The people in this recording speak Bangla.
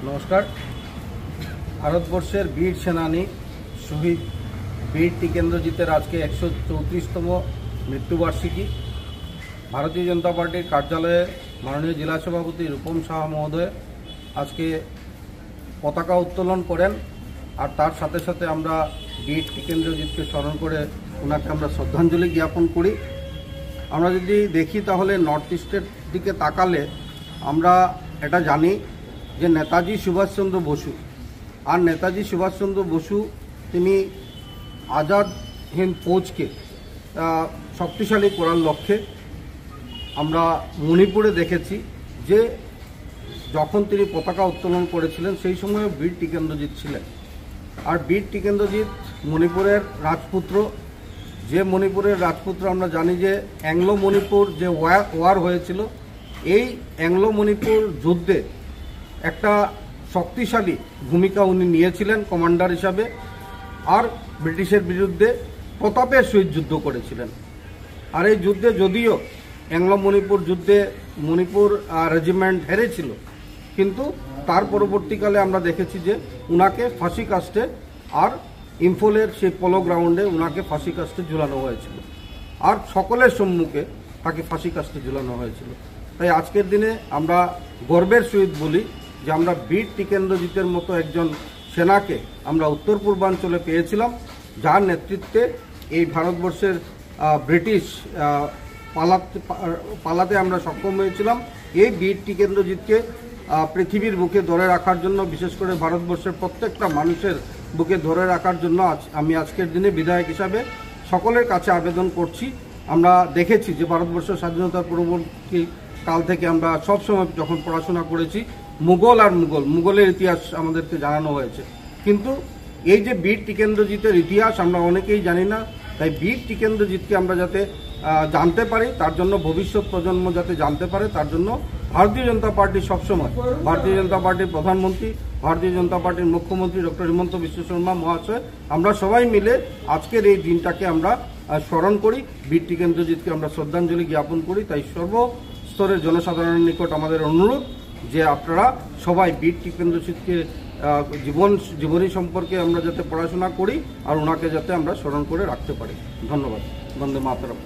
নমস্কার। ভারতবর্ষের বীর সেনানী শহীদ বীর টিকেন্দ্রজিতের আজকে 134তম মৃত্যুবার্ষিকী। ভারতীয় জনতা পার্টির কার্যালয়ে মাননীয় জেলা সভাপতি রূপম সাহা মহোদয় আজকে পতাকা উত্তোলন করেন। আর তার সাথে সাথে আমরা বীর টিকেন্দ্রজিৎকে স্মরণ করে ওনাকে আমরা শ্রদ্ধাঞ্জলি জ্ঞাপন করি। আমরা যদি দেখি তাহলে নর্থ ইস্টের দিকে তাকালে আমরা এটা জানি যে নেতাজি সুভাষচন্দ্র বসু আর নেতাজি সুভাষচন্দ্র বসু তিনি আজাদ হিন্দ ফৌজকে শক্তিশালী করার লক্ষ্যে আমরা মণিপুরে দেখেছি যে যখন তিনি পতাকা উত্তোলন করেছিলেন সেই সময় বীর টিকেন্দ্রজিৎ ছিলেন। আর বীর টিকেন্দ্রজিৎ মণিপুরের রাজপুত্র, যে মণিপুরের রাজপুত্র আমরা জানি যে অ্যাংলো মণিপুর যে ওয়ার হয়েছিল, এই অ্যাংলো মণিপুর যুদ্ধে একটা শক্তিশালী ভূমিকা উনি নিয়েছিলেন কমান্ডার হিসাবে, আর ব্রিটিশের বিরুদ্ধে প্রতাপের সহিত যুদ্ধ করেছিলেন। আর এই যুদ্ধে যদিও অ্যাংলো মণিপুর যুদ্ধে মণিপুর রেজিমেন্ট হেরেছিল, কিন্তু তার পরবর্তীকালে আমরা দেখেছি যে উনাকে ফাঁসি কাস্টে আর ইম্ফলের সেই পোলো গ্রাউন্ডে উনাকে ফাঁসি কাস্টে ঝুলানো হয়েছিল, আর সকলের সম্মুখে তাকে ফাঁসি কাস্টে ঝুলানো হয়েছিল। তাই আজকের দিনে আমরা গর্বের সহিত বলি যে আমরা বীর টিকেন্দ্রজিতের মতো একজন সেনাকে আমরা উত্তর পূর্বাঞ্চলে পেয়েছিলাম, যার নেতৃত্বে এই ভারতবর্ষের ব্রিটিশ পালাতে আমরা সক্ষম হয়েছিলাম। এই বীর টিকেন্দ্রজিৎকে পৃথিবীর বুকে ধরে রাখার জন্য, বিশেষ করে ভারতবর্ষের প্রত্যেকটা মানুষের বুকে ধরে রাখার জন্য আমি আজকের দিনে বিধায়ক হিসাবে সকলের কাছে আবেদন করছি। আমরা দেখেছি যে ভারতবর্ষের স্বাধীনতার পূর্ববর্তী কাল থেকে আমরা সবসময় যখন পড়াশোনা করেছি মুঘলের ইতিহাস আমাদেরকে জানানো হয়েছে, কিন্তু এই যে বীর টিকেন্দ্রজিতের ইতিহাস আমরা অনেকেই জানি না। তাই বীর টিকেন্দ্রজিৎকে আমরা যাতে জানতে পারি, তার জন্য ভবিষ্যৎ প্রজন্ম যাতে জানতে পারে, তার জন্য ভারতীয় জনতা পার্টি সবসময়, ভারতীয় জনতা পার্টির প্রধানমন্ত্রী, ভারতীয় জনতা পার্টির মুখ্যমন্ত্রী ডক্টর হিমন্ত বিশ্ব শর্মা মহাশয়, আমরা সবাই মিলে আজকের এই দিনটাকে আমরা স্মরণ করি, বীর টিকেন্দ্রজিৎকে আমরা শ্রদ্ধাঞ্জলি জ্ঞাপন করি। তাই সর্বস্তরের জনসাধারণের নিকট আমাদের অনুরোধ যে আপনারা সবাই বীর টিকেন্দ্রজিৎকে জীবনী সম্পর্কে আমরা যাতে পড়াশোনা করি আর ওনাকে যাতে আমরা স্মরণ করে রাখতে পারি। ধন্যবাদ। বন্দে মাতরম।